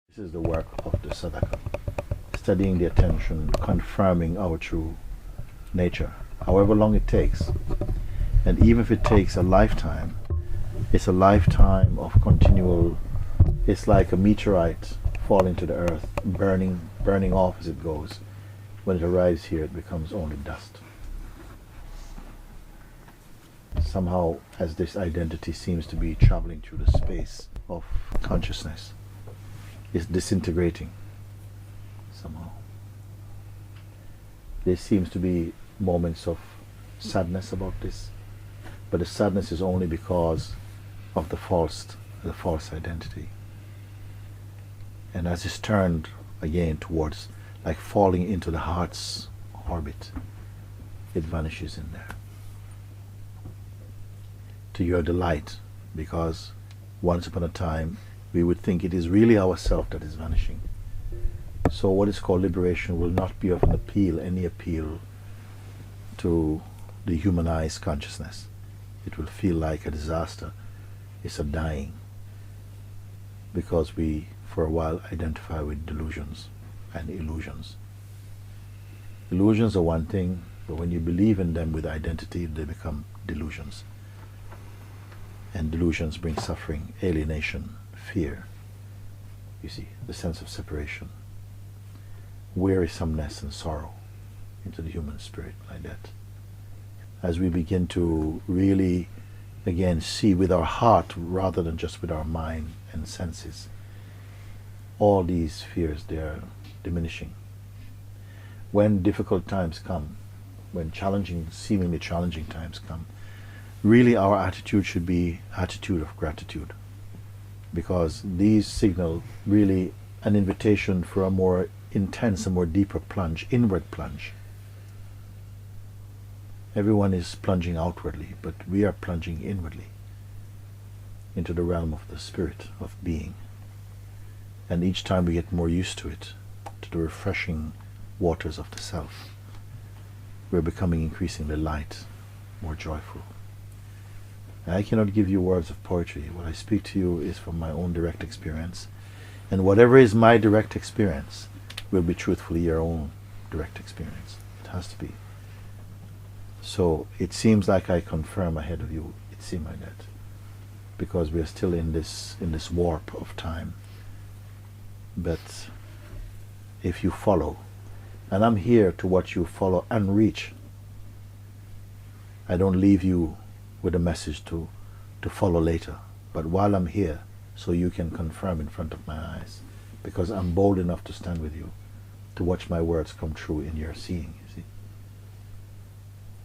This is the work of the sadhaka, studying the attention, confirming our true nature, however long it takes. And even if it takes a lifetime, it's a lifetime of continual, it's like a meteorite falling to the earth, burning off as it goes. When it arrives here, it becomes only dust. Somehow, as this identity seems to be traveling through the space of consciousness, it's disintegrating somehow. There seems to be moments of sadness about this, but the sadness is only because of the false identity. And as it's turned again towards, like falling into the heart's orbit, it vanishes in there. To your delight, because once upon a time we would think it is really ourself that is vanishing. So what is called liberation will not be of an appeal, any appeal to the humanized consciousness. It will feel like a disaster. It's a dying, because we for a while identify with delusions and illusions. Illusions are one thing, but when you believe in them with identity, they become delusions. And delusions bring suffering, alienation, fear. You see, the sense of separation, wearisomeness and sorrow into the human spirit, like that. As we begin to really, again, see with our heart rather than just with our mind and senses, all these fears, they are diminishing. When difficult times come, when challenging, seemingly challenging times come, really our attitude should be attitude of gratitude, because these signal really an invitation for a more intense, a more deeper plunge, inward plunge. Everyone is plunging outwardly, but we are plunging inwardly into the realm of the spirit of being. And each time we get more used to it, to the refreshing waters of the self, we're becoming increasingly light, more joyful. I cannot give you words of poetry. What I speak to you is from my own direct experience. And whatever is my direct experience will be truthfully your own direct experience. It has to be. So it seems like I confirm ahead of you. It seems like that. Because we are still in this warp of time. But if you follow, and I'm here to watch you follow and reach. I don't leave you with a message to follow later, but while I'm here, so you can confirm in front of my eyes, because I'm bold enough to stand with you, to watch my words come true in your seeing, you see.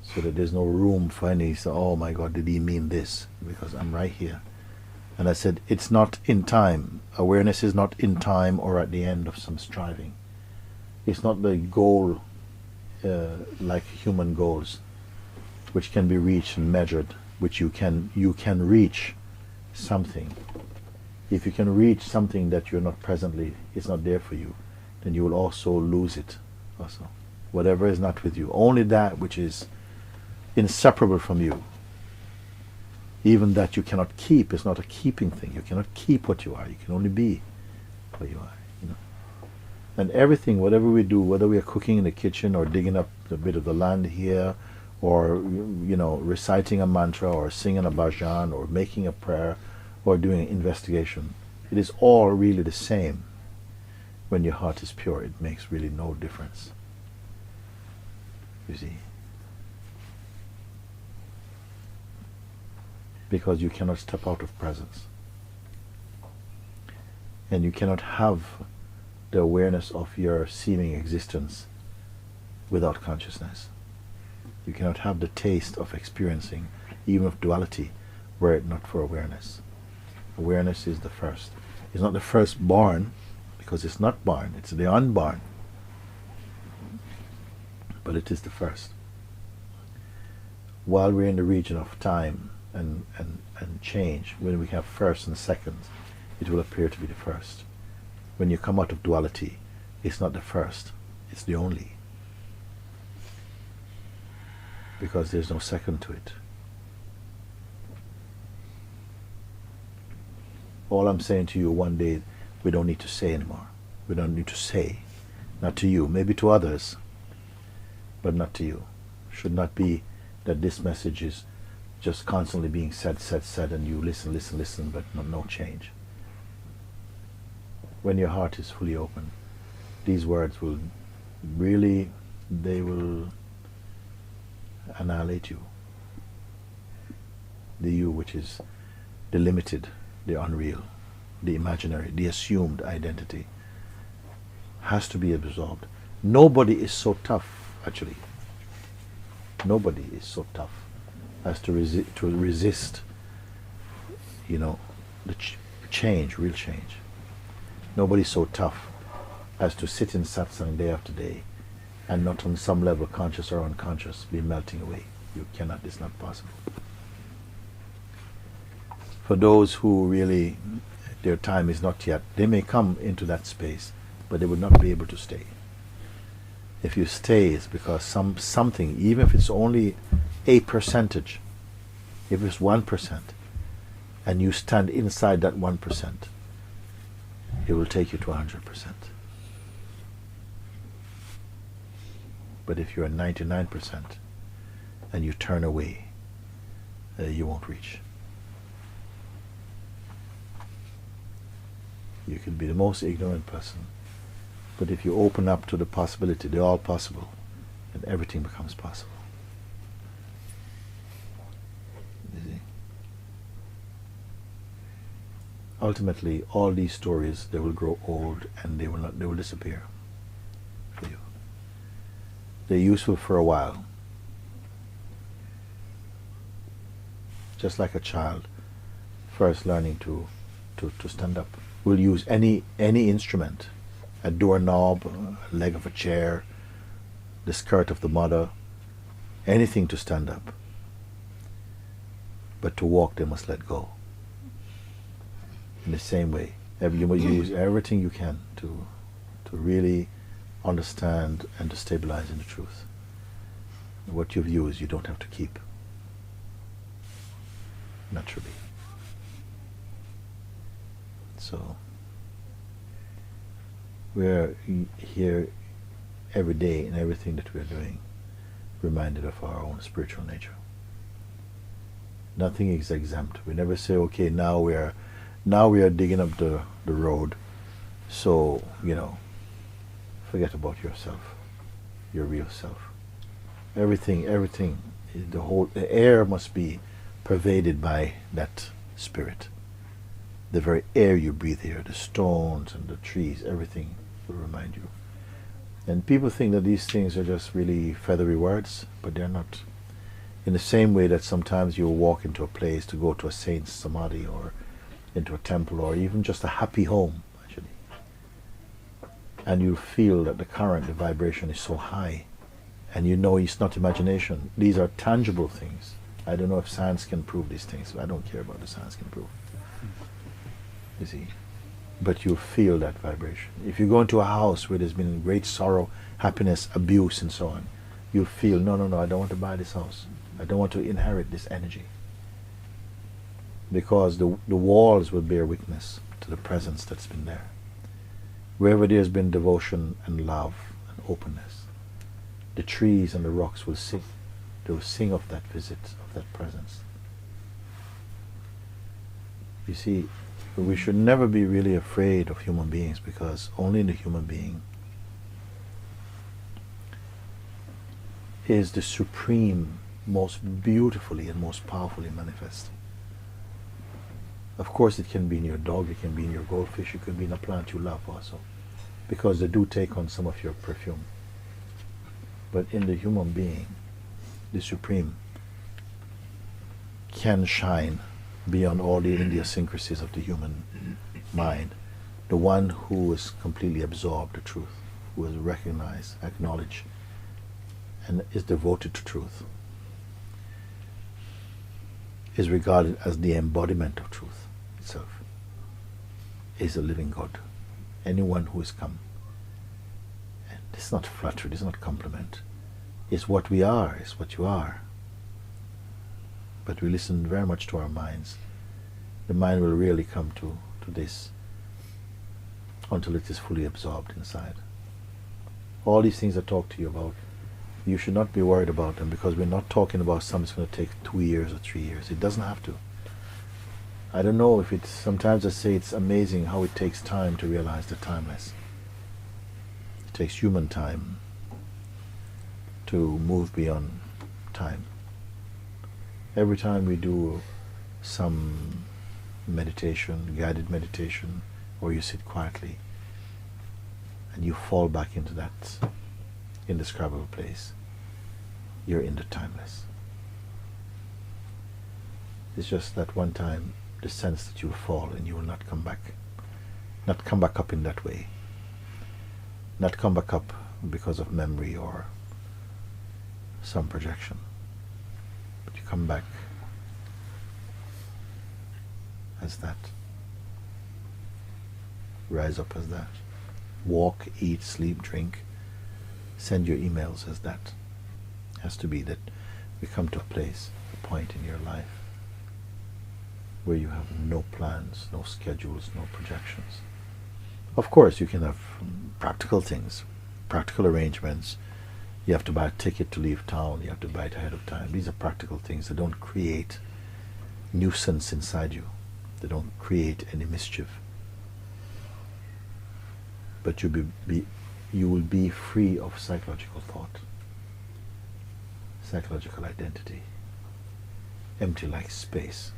So that there's no room for any, so, oh my God, did he mean this? Because I'm right here. And I said, it's not in time. Awareness is not in time or at the end of some striving. It's not the goal like human goals, which can be reached and measured, which you can reach something. If you can reach something that you're not presently, it's not there for you, then you will also lose it also. Whatever is not with you, only that which is inseparable from you, even that you cannot keep, is not a keeping thing. You cannot keep what you are, you can only be what you are, you know. And everything, whatever we do, whether we are cooking in the kitchen or digging up a bit of the land here, or reciting a mantra, or singing a bhajan, or making a prayer, or doing an investigation, it is all really the same. When your heart is pure, it makes really no difference. You see, because you cannot step out of presence, and you cannot have the awareness of your seeming existence without consciousness. You cannot have the taste of experiencing, even of duality, were it not for awareness. Awareness is the first. It's not the first born, because it's not born, it's the unborn. but it is the first. While we're in the region of time and change, when we have first and seconds, it will appear to be the first. When you come out of duality, it's not the first, it's the only. Because there's no second to it. All I'm saying to you, one day, we don't need to say anymore. We don't need to say. Not to you, maybe to others, but not to you. Should not be that this message is just constantly being said, and you listen, but no change. When your heart is fully open, these words will really, they will annihilate you. The you which is the limited, the unreal, the imaginary, the assumed identity has to be absorbed. Nobody is so tough, actually. Nobody is so tough as to resist, the change, real change. Nobody's so tough as to sit in satsang day after day and not on some level, conscious or unconscious, be melting away. You cannot, it's not possible. For those who really, their time is not yet, they may come into that space, but they would not be able to stay. If you stay, it's because something, even if it's only a percentage, if it's 1%, and you stand inside that 1%, it will take you to 100%. But if you're at 99% and you turn away, you won't reach. You can be the most ignorant person, but if you open up to the possibility, the all possible, then everything becomes possible. You see? Ultimately, all these stories, they will grow old and they will disappear for you. They're useful for a while. Just like a child first learning to stand up. We'll use any instrument, a doorknob, a leg of a chair, the skirt of the mother, anything to stand up. But to walk, they must let go. In the same way, you will use everything you can to really understand and to stabilize in the truth. What you've used, you don't have to keep. Naturally. So, we're here every day in everything that we're doing, reminded of our own spiritual nature. Nothing is exempt. We never say, okay, now we are digging up the road, so, forget about yourself, your real self. Everything, the air must be pervaded by that spirit. The very air you breathe here, the stones and the trees, everything will remind you. And people think that these things are just really feathery words, but they're not. In the same way that sometimes you'll walk into a place to go to a saint's samadhi or into a temple or even just a happy home, actually. And you'll feel that the current, the vibration is so high. And it's not imagination. These are tangible things. I don't know if science can prove these things. I don't care about the science can prove. You see, but you feel that vibration. If you go into a house where there's been great sorrow, happiness, abuse, and so on, you'll feel, no, I don't want to buy this house. I don't want to inherit this energy. Because the walls will bear witness to the presence that's been there. Wherever there's been devotion and love and openness, the trees and the rocks will sing. They will sing of that visit, of that presence. You see, we should never be really afraid of human beings, because only in the human being is the supreme, most beautifully and most powerfully manifest. Of course it can be in your dog, it can be in your goldfish, it can be in a plant you love also, because they do take on some of your perfume. But in the human being, the supreme can shine beyond all the idiosyncrasies of the human mind. The one who is completely absorbed the truth, who has recognized, acknowledged, and is devoted to truth is regarded as the embodiment of truth itself, is a living God. Anyone who has come, and it's not flattery, it's not compliment, it's what we are, it's what you are. But we listen very much to our minds. The mind will really come to this until it is fully absorbed inside. All these things I talk to you about, you should not be worried about them, because we're not talking about something that's going to take 2 years or 3 years. It doesn't have to. I don't know if it's, sometimes I say it's amazing how it takes time to realize the timeless. It takes human time to move beyond time. Every time we do some meditation, guided meditation, or you sit quietly and you fall back into that indescribable place, you're in the timeless. It's just that one time, the sense that you'll fall and you will not come back. Not come back up in that way. Not come back up because of memory or some projection. But you come back as that. Rise up as that. Walk, eat, sleep, drink. Send your emails as that. It has to be that we come to a place, a point in your life where you have no plans, no schedules, no projections. Of course, you can have practical things, practical arrangements. You have to buy a ticket to leave town. You have to buy it ahead of time. These are practical things that don't create nuisance inside you. They don't create any mischief. But you will be free of psychological thought, psychological identity, empty like space.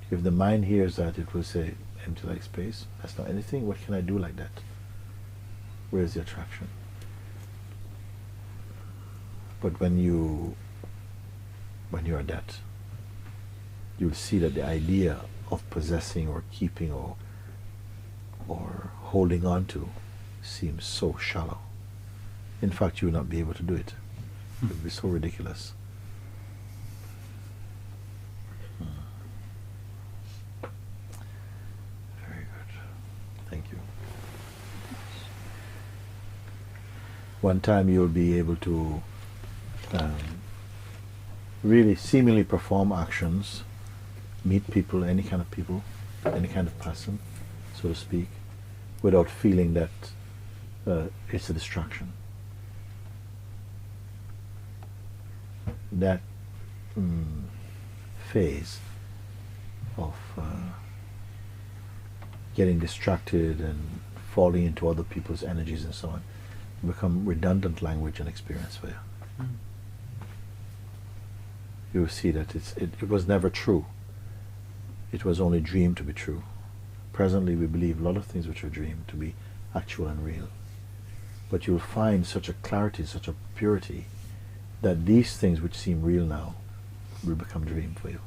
If the mind hears that, it will say, empty like space, that's not anything, what can I do like that? Where's the attraction? But when you are that, you'll see that the idea of possessing or keeping or holding on to seems so shallow. In fact, you will not be able to do it. It would be so ridiculous. Very good. Thank you. One time you'll be able to really seemingly perform actions, meet people, any kind of person, so to speak, without feeling that it's a distraction. That phase of getting distracted and falling into other people's energies and so on become redundant language and experience for you. You will see that it was never true. It was only dreamed to be true. Presently we believe a lot of things which are dreamed to be actual and real. But you'll find such a clarity, such a purity, that these things which seem real now will become dream for you.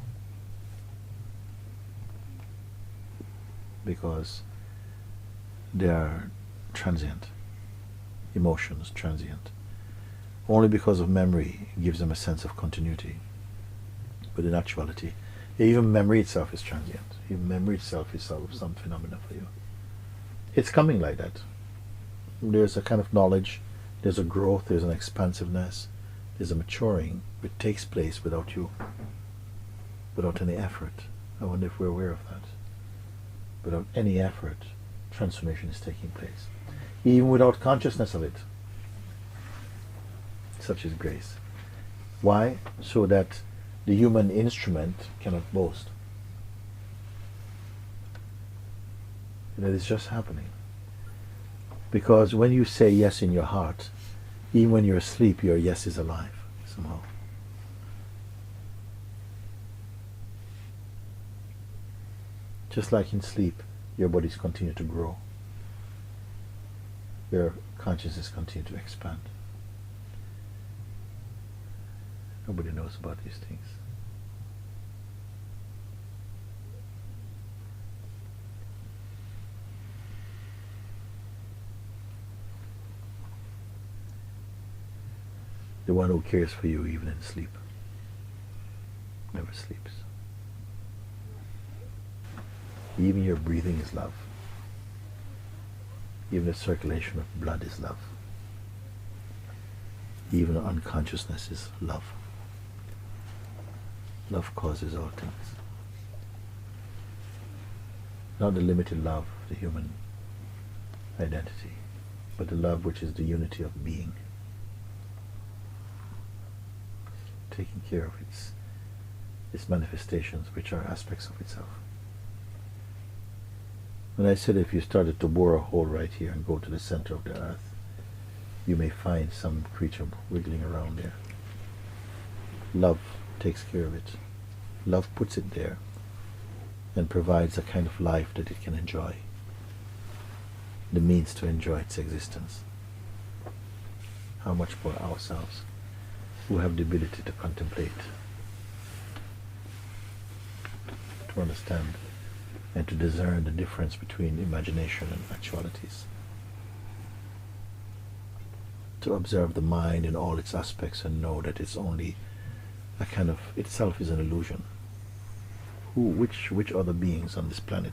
Because they are transient. Emotions transient. Only because of memory gives them a sense of continuity. But in actuality, even memory itself is transient. Even memory itself is some phenomena for you. It's coming like that. There's a kind of knowledge, there's a growth, there's an expansiveness, there's a maturing which takes place without any effort. I wonder if we're aware of that. Without any effort, transformation is taking place. Even without consciousness of it. Such is grace. Why? So that the human instrument cannot boast. That is just happening. Because when you say yes in your heart, even when you're asleep, your yes is alive somehow. Just like in sleep, your bodies continue to grow. Your consciousness continues to expand. Nobody knows about these things. The one who cares for you even in sleep. Never sleeps. Even your breathing is love. Even the circulation of blood is love. Even unconsciousness is love. Love causes all things. Not the limited love of the human identity, but the love which is the unity of being, taking care of its manifestations, which are aspects of itself. When I said if you started to bore a hole right here and go to the center of the earth, you may find some creature wiggling around there. Love takes care of it. Love puts it there and provides a kind of life that it can enjoy, the means to enjoy its existence. How much more ourselves, who have the ability to contemplate, to understand and to discern the difference between imagination and actualities, to observe the mind in all its aspects and know that it's only a kind of, itself is an illusion. Which other beings on this planet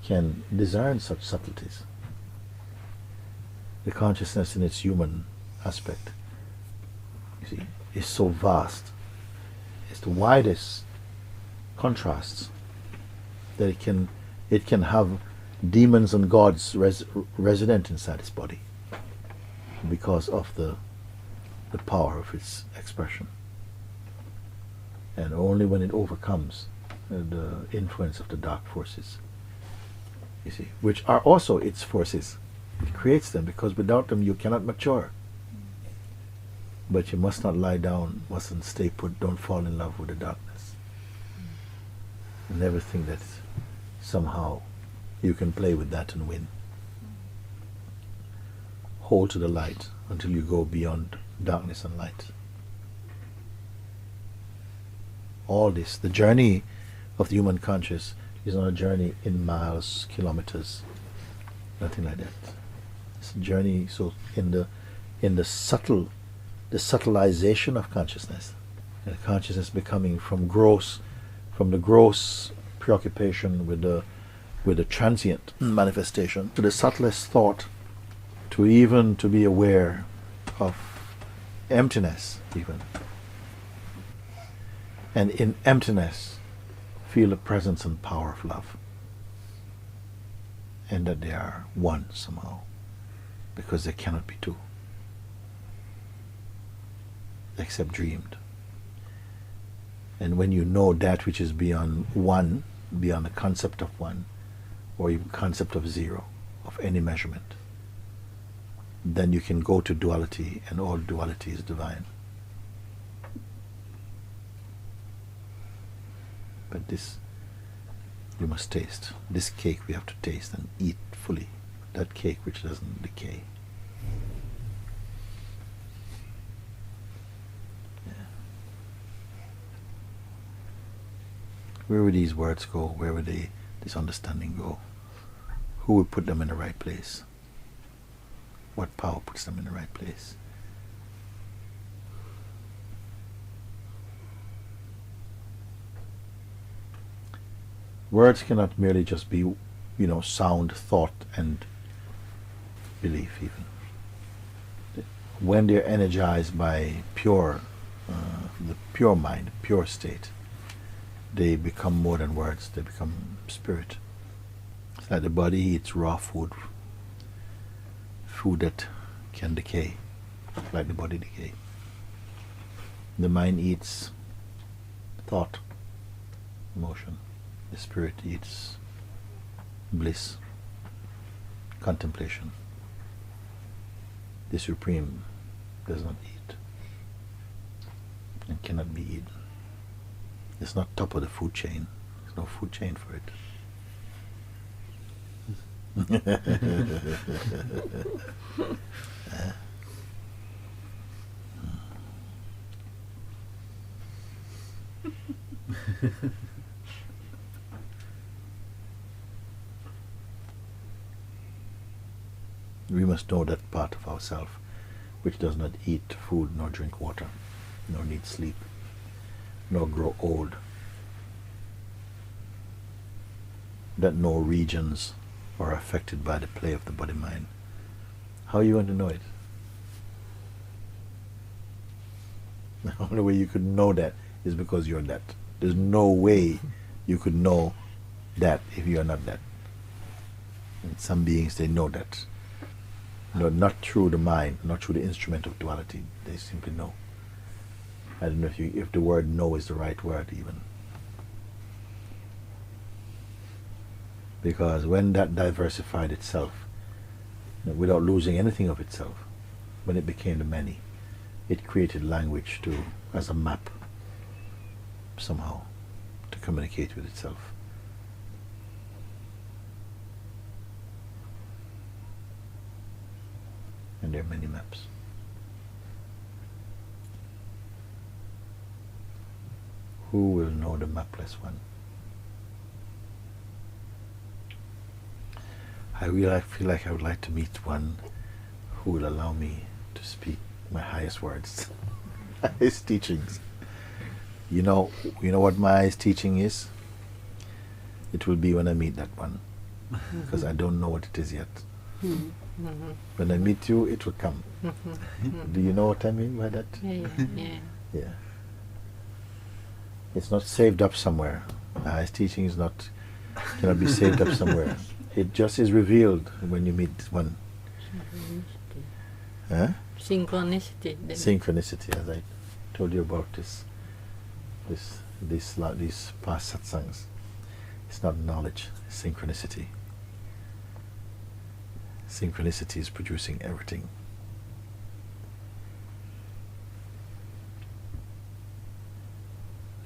can discern such subtleties? The consciousness in its human aspect, you see, is so vast. It's the widest contrasts that it can have demons and gods resident inside its body because of the power of its expression. And only when it overcomes the influence of the dark forces, you see, which are also its forces, it creates them, because without them you cannot mature. But you must not lie down, mustn't stay put, don't fall in love with the darkness. Never think that somehow you can play with that and win. Hold to the light until you go beyond darkness and light. All this, the journey of the human conscious is not a journey in miles, kilometers, nothing like that. It's a journey so in the subtilization of consciousness, and consciousness becoming from the gross preoccupation with the transient manifestation to the subtlest thought, to even to be aware of emptiness even. And in emptiness, feel the presence and power of love. And that they are one somehow, because they cannot be two, except dreamed. And when you know that which is beyond one, beyond the concept of one, or even concept of zero, of any measurement, then you can go to duality, and all duality is divine. But this you must taste. This cake we have to taste and eat fully. That cake which doesn't decay. Yeah. Where would these words go? Where would this understanding go? Who would put them in the right place? What power puts them in the right place? Words cannot merely just be, sound, thought, and belief even. When they're energized by the pure mind, pure state, they become more than words, they become spirit. It's like the body eats raw food that can decay, like the body decay. The mind eats thought, emotion. The spirit eats bliss, contemplation. The Supreme does not eat and cannot be eaten. It's not top of the food chain. There's no food chain for it. We must know that part of ourselves which does not eat food, nor drink water, nor need sleep, nor grow old, that no regions are affected by the play of the body-mind. How are you going to know it? The only way you could know that is because you're that. There's no way you could know that if you are not that. And some beings, they know that. No, not through the mind, not through the instrument of duality. They simply know. I don't know if the word know is the right word even. Because when that diversified itself, without losing anything of itself, when it became the many, it created language to, as a map, somehow, to communicate with itself. And there are many maps. Who will know the mapless one? I feel like I would like to meet one who will allow me to speak my highest words, highest teachings. You know what my highest teaching is? It will be when I meet that one, because I don't know what it is yet. When I meet you, it will come. Do you know what I mean by that? Yeah. It's not saved up somewhere. The highest teaching cannot be saved up somewhere. It just is revealed when you meet one. Huh? Synchronicity. Synchronicity, as I told you about these past satsangs. It's not knowledge, it's synchronicity. Synchronicity is producing everything.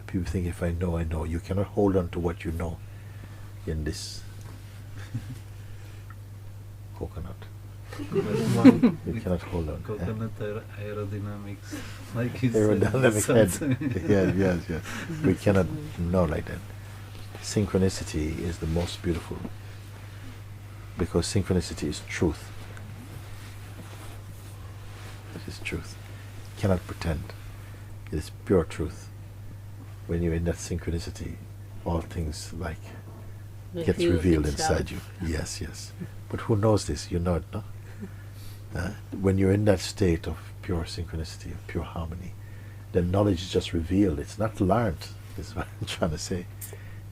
People think if I know, I know. You cannot hold on to what you know in this coconut. You cannot hold on. Coconut aerodynamics. Like you aerodynamic said. head. Yes. We cannot know like that. Synchronicity is the most beautiful, because synchronicity is truth. It is truth. You cannot pretend. It is pure truth. When you're in that synchronicity, all things gets revealed inside you. Yes. But who knows this? You know it, no? When you're in that state of pure synchronicity, of pure harmony, then knowledge is just revealed. It's not learned, is what I'm trying to say.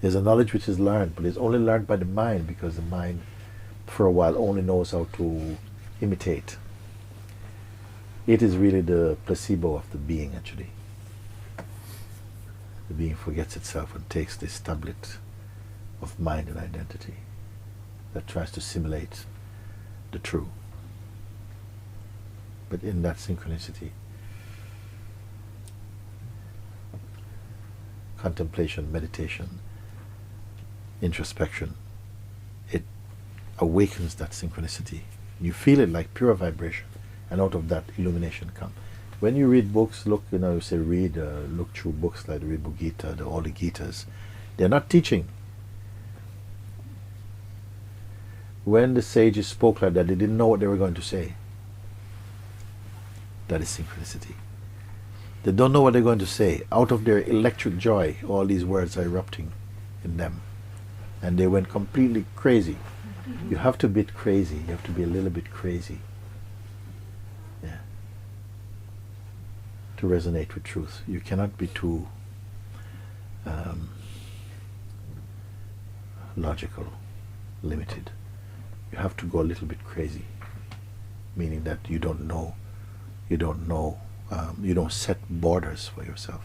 There's a knowledge which is learned, but it's only learned by the mind, because the mind, for a while, only knows how to imitate. It is really the placebo of the being, actually. The being forgets itself and takes this tablet of mind and identity that tries to simulate the true. But in that synchronicity, contemplation, meditation, introspection, it awakens that synchronicity. You feel it like pure vibration, and out of that illumination comes. When you read books, look through books like the Rebhu Gita, all the Gitas, they're not teaching. When the sages spoke like that, they didn't know what they were going to say. That is synchronicity. They don't know what they're going to say. Out of their electric joy, all these words are erupting in them. And they went completely crazy. You have to be crazy. You have to be a little bit crazy. Yeah. To resonate with truth. You cannot be too logical, limited. You have to go a little bit crazy, meaning that you don't set borders for yourself.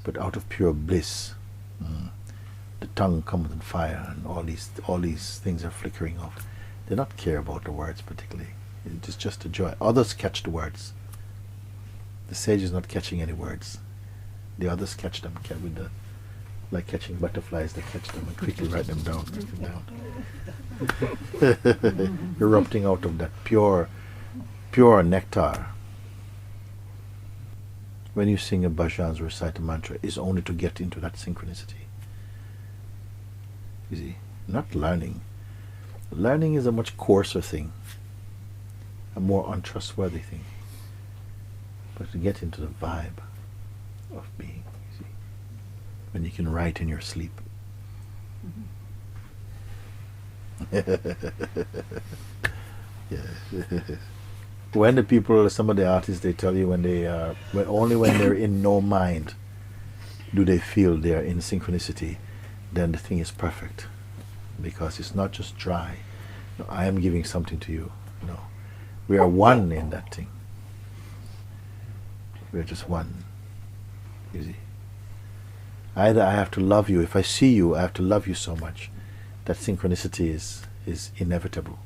But out of pure bliss, the tongue comes on fire, and all these things are flickering off. They don't care about the words particularly. It's just a joy. Others catch the words. The sage is not catching any words. The others catch them like catching butterflies. They catch them and quickly write them down. Erupting out of that pure nectar. When you sing a bhajans or recite a mantra, is only to get into that synchronicity. You see, not learning. Learning is a much coarser thing, a more untrustworthy thing. but to get into the vibe of being, you see, when you can write in your sleep. Yeah. When the people, some of the artists, they tell you when they are, only when they're in no mind do they feel they're in synchronicity, then the thing is perfect, because it's not just dry. No, I am giving something to you. No, we are one in that thing. We are just one. You see. Either I have to love you. If I see you, I have to love you so much. That synchronicity is inevitable.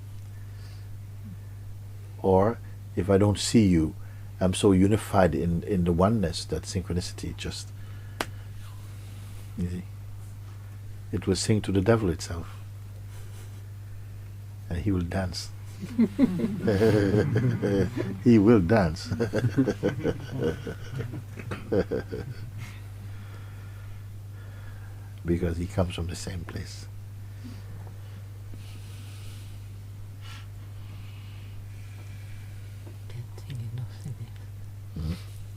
Or if I don't see you, I'm so unified in the oneness that synchronicity just, you see, it will sing to the devil itself, and he will dance. He will dance. Because he comes from the same place.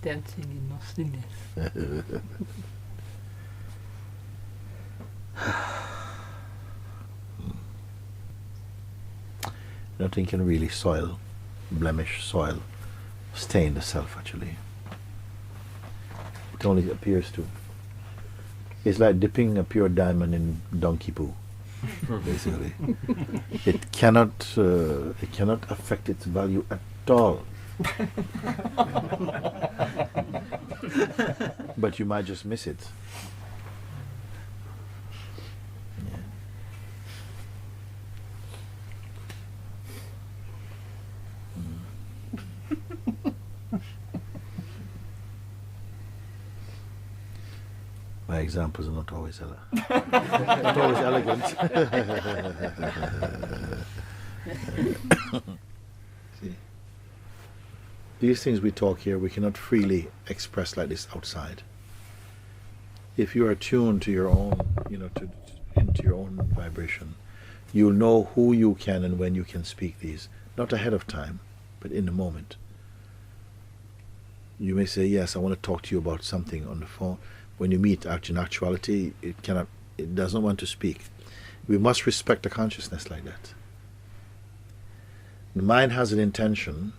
Dancing in nothingness. Nothing can really blemish, stain the self, actually. It only appears to. It's like dipping a pure diamond in donkey poo, basically. It cannot affect its value at all. But you might just miss it. Yeah. My examples are not always not always elegant. See? These things we talk here, we cannot freely express like this outside. If you are tuned to your own, into your own vibration, you'll know who you can and when you can speak these. Not ahead of time, but in the moment. You may say, yes, I want to talk to you about something on the phone. When you meet, in actuality, it doesn't want to speak. We must respect the consciousness like that. The mind has an intention,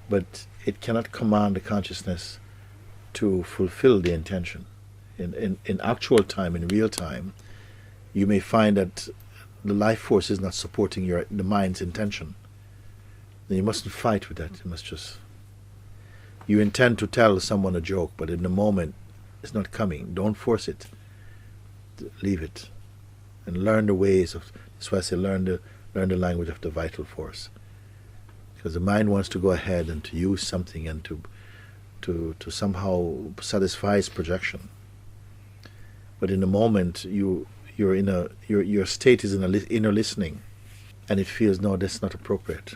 but it cannot command the consciousness to fulfill the intention. In actual time, in real time, you may find that the life force is not supporting the mind's intention. Then you mustn't fight with that. You must just... You intend to tell someone a joke, but in the moment, it's not coming. Don't force it. Leave it. And learn the ways of... That's why I say learn the language of the vital force. Because the mind wants to go ahead and to use something and to somehow satisfy its projection. But in the moment, your state is in inner listening, and it feels, no, that's not appropriate.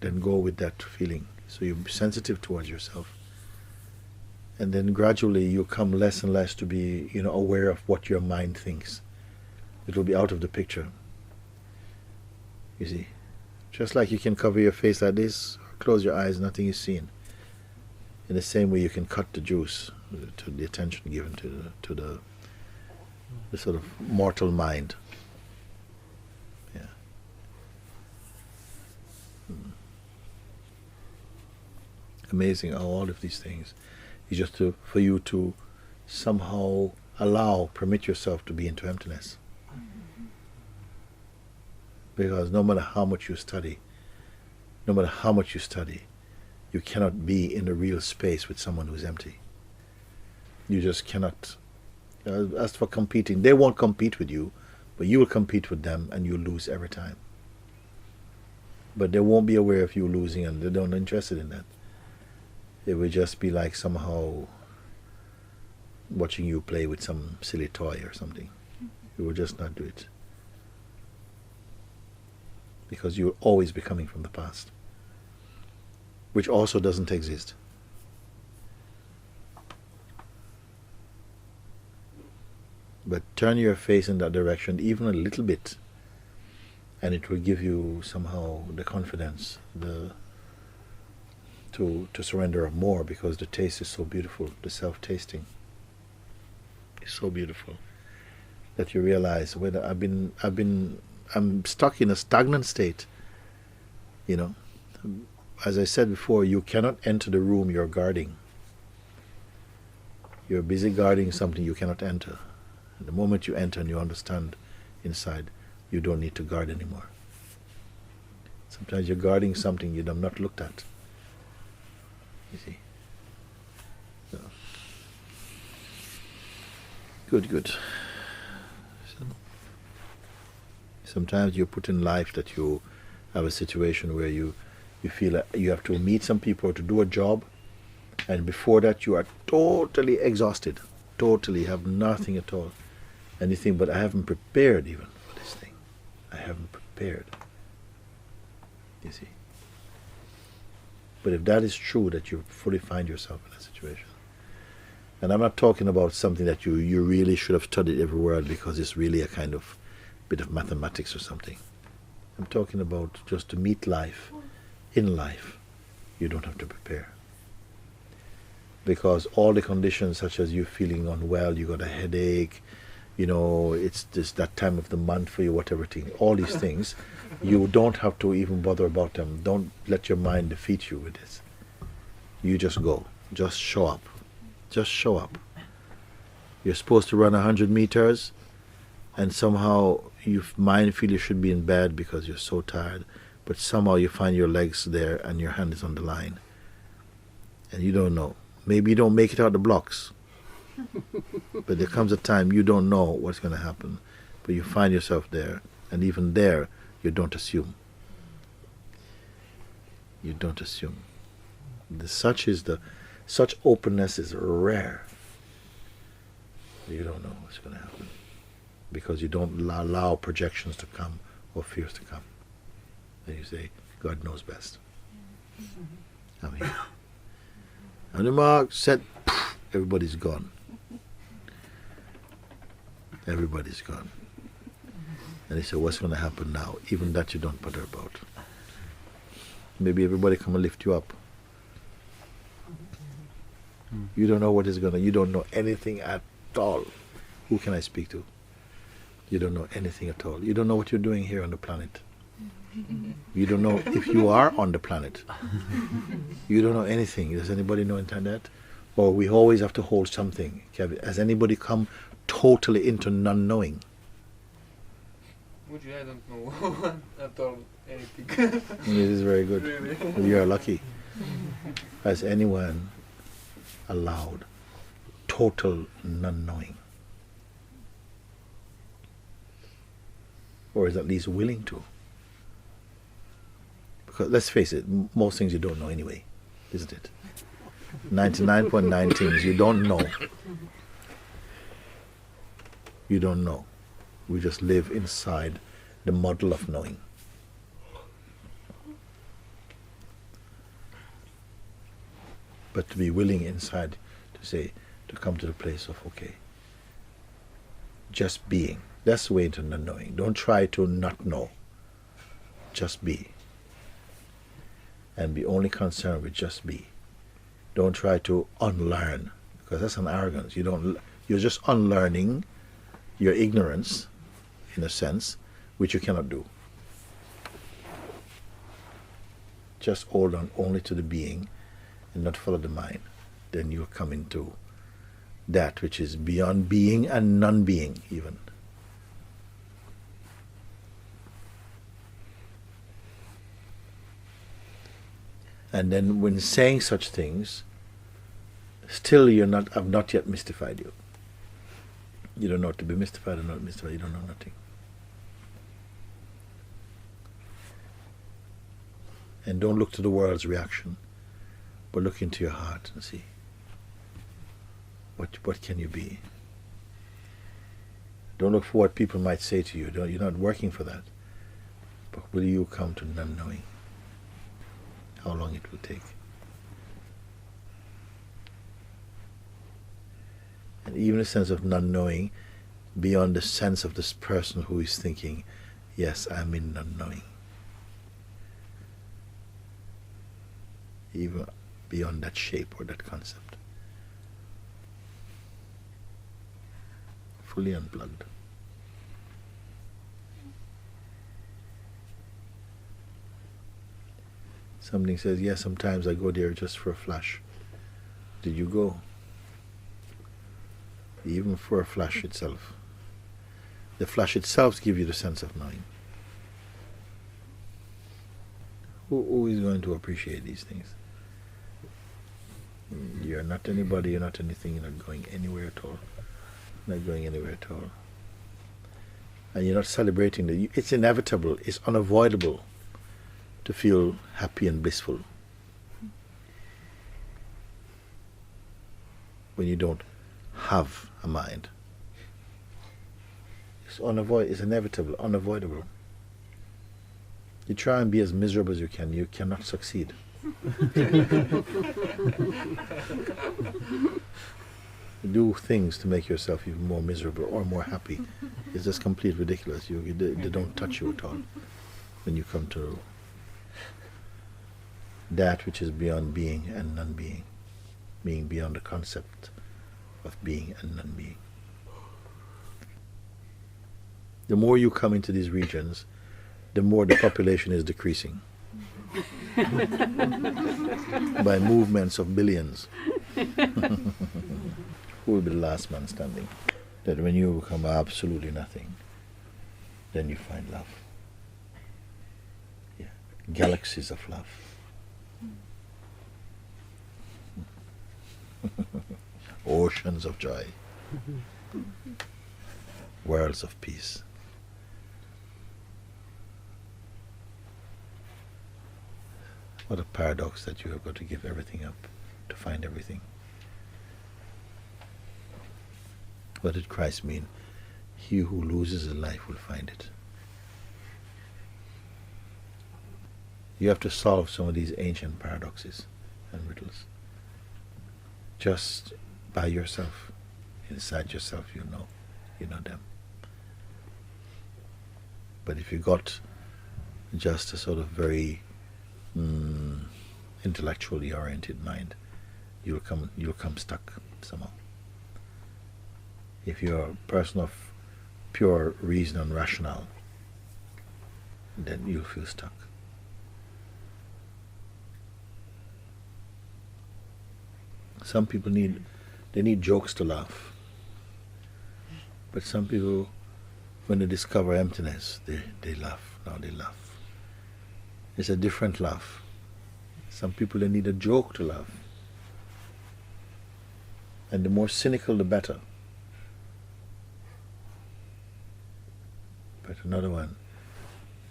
Then go with that feeling. So you're sensitive towards yourself. And then gradually you come less and less to be, aware of what your mind thinks. It will be out of the picture. You see? Just like you can cover your face like this, or close your eyes, nothing is seen. In the same way you can cut the juice to the attention given to the sort of mortal mind. Yeah. Amazing how all of these things is just for you to somehow permit yourself to be into emptiness. Because no matter how much you study, you cannot be in a real space with someone who's empty. You just cannot. As for competing, they won't compete with you, but you will compete with them and you'll lose every time. But they won't be aware of you losing, and they're not interested in that. It will just be like somehow watching you play with some silly toy or something. You will just not do it. Because you'll always be coming from the past, which also doesn't exist. But turn your face in that direction even a little bit, and it will give you somehow the confidence, to surrender more, because the taste is so beautiful. The self-tasting is so beautiful that you realize whether I'm stuck in a stagnant state. You know, as I said before, you cannot enter the room you're guarding. You're busy guarding something you cannot enter. And the moment you enter and you understand inside, you don't need to guard anymore. Sometimes you're guarding something you have not looked at. You see. So. Good. So, sometimes you're put in life that you have a situation where you feel like you have to meet some people or to do a job, and before that you are totally exhausted, totally have nothing at all, and you think, but I haven't prepared even for this thing. I haven't prepared. You see. But if that is true, that you fully find yourself in that situation, and I'm not talking about something that you really should have studied every word because it's really a kind of bit of mathematics or something. I'm talking about just to meet life. In life, you don't have to prepare. Because all the conditions, such as you feeling unwell, you got a headache, you know, it's just that time of the month for you, whatever thing, all these things, you don't have to even bother about them. Don't let your mind defeat you with this. You just go. Just show up. Just show up. You're supposed to run 100 meters, and somehow your mind feel you should be in bed because you're so tired, but somehow you find your legs there and your hand is on the line. And you don't know. Maybe you don't make it out the blocks. But there comes a time you don't know what's going to happen. But you find yourself there. And even there, you don't assume. You don't assume. Such openness is rare. You don't know what's going to happen. Because you don't allow projections to come or fears to come. Then you say, God knows best. I mean, on the mark, set, everybody's gone. Everybody's gone. And he said, what's going to happen now? Even that you don't bother about. Maybe everybody come and lift you up. You don't know what is going to, you don't know anything at all. Who can I speak to? You don't know anything at all. You don't know what you're doing here on the planet. You don't know if you are on the planet. You don't know anything. Does anybody know that? Or we always have to hold something. Has anybody come totally into non-knowing? Mooji, I don't know at all anything. This is very good. Really? You are lucky. Has anyone allowed total non-knowing? Or is at least willing to? Because let's face it, most things you don't know anyway, isn't it? 99.9 things you don't know. You don't know. We just live inside the model of knowing. But to be willing inside to come to the place of, okay, just being. That's the way into not knowing. Don't try to not know. Just be. And be only concerned with just be. Don't try to unlearn, because that's an arrogance. You're just unlearning your ignorance, in a sense, which you cannot do. Just hold on only to the being and not follow the mind. Then you'll come into that which is beyond being and non-being even. And then when saying such things, still have not yet mystified you. You don't know to be mystified or not mystified. You don't know nothing. And don't look to the world's reaction, but look into your heart and see what can you be. Don't look for what people might say to you. You're not working for that. But will you come to non-knowing? How long it will take. And even a sense of non-knowing beyond the sense of this person who is thinking, yes, I'm in non-knowing. Even beyond that shape or that concept. Fully unplugged. Something says, yeah, sometimes I go there just for a flash. Did you go? Even for a flash itself. The flash itself gives you the sense of knowing. Who is going to appreciate these things? You're not anybody, you're not anything, you're not going anywhere at all. Not going anywhere at all. And you're not celebrating that. It's inevitable, it's unavoidable to feel happy and blissful when you don't have a mind. It's inevitable, unavoidable. You try and be as miserable as you cannot succeed. Do things to make yourself even more miserable or more happy. It's just complete ridiculous. They don't touch you at all when you come to that which is beyond being and non-being, being beyond the concept of being and non-being. The more you come into these regions, the more the population is decreasing by movements of billions. Who will be the last man standing? That when you become absolutely nothing, then you find love. Yeah. Galaxies of love. Oceans of joy. Worlds of peace. What a paradox that you have got to give everything up to find everything. What did Christ mean? He who loses his life will find it. You have to solve some of these ancient paradoxes and riddles. Just by yourself, inside yourself, you know them. But if you got just a sort of very intellectually oriented mind, you'll come stuck somehow. If you're a person of pure reason and rationale, then you'll feel stuck. Some people need jokes to laugh. But some people, when they discover emptiness, they laugh. Now they laugh. It's a different laugh. Some people, they need a joke to laugh. And the more cynical, the better. But another one,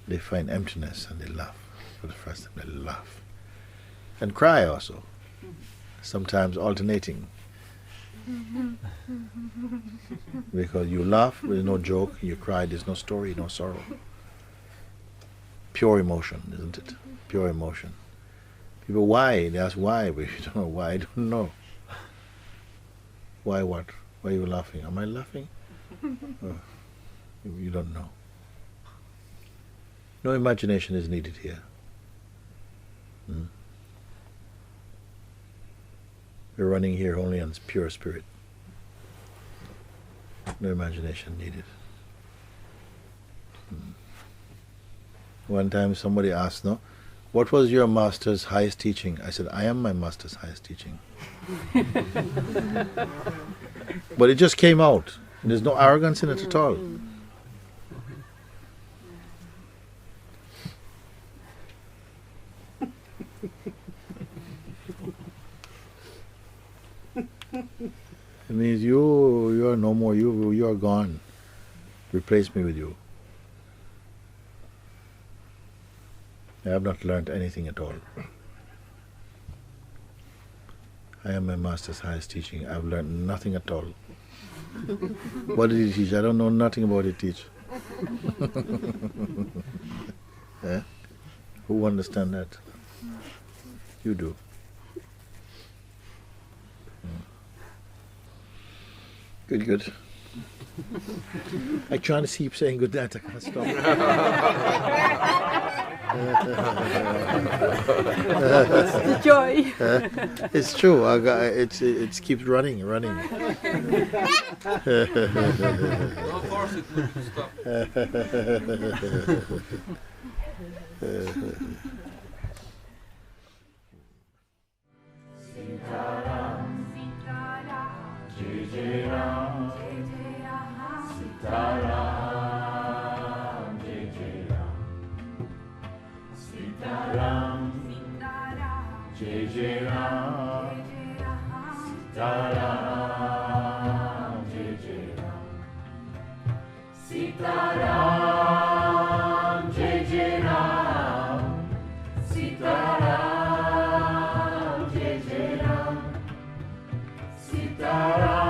they find emptiness and they laugh. For the first time, they laugh. And cry also. Sometimes alternating. Because you laugh, there's no joke. You cry, there's no story, no sorrow. Pure emotion, isn't it? Pure emotion. People, why? They ask why, but you don't know why. I don't know. Why what? Why are you laughing? Am I laughing? Oh, you don't know. No imagination is needed here. We're running here only on pure spirit. No imagination needed. One time somebody asked, what was your master's highest teaching? I said, I am my master's highest teaching. But it just came out. There's no arrogance in it at all. It means you are no more. You are gone. Replace me with you. I have not learnt anything at all. I am my master's highest teaching. I have learnt nothing at all. What did he teach? I don't know nothing about it. Teach. Who understand that? You do. Good. I try to keep saying good night. I can't stop. The joy. It's true. It keeps running. No, of course it would stop. Sitaram,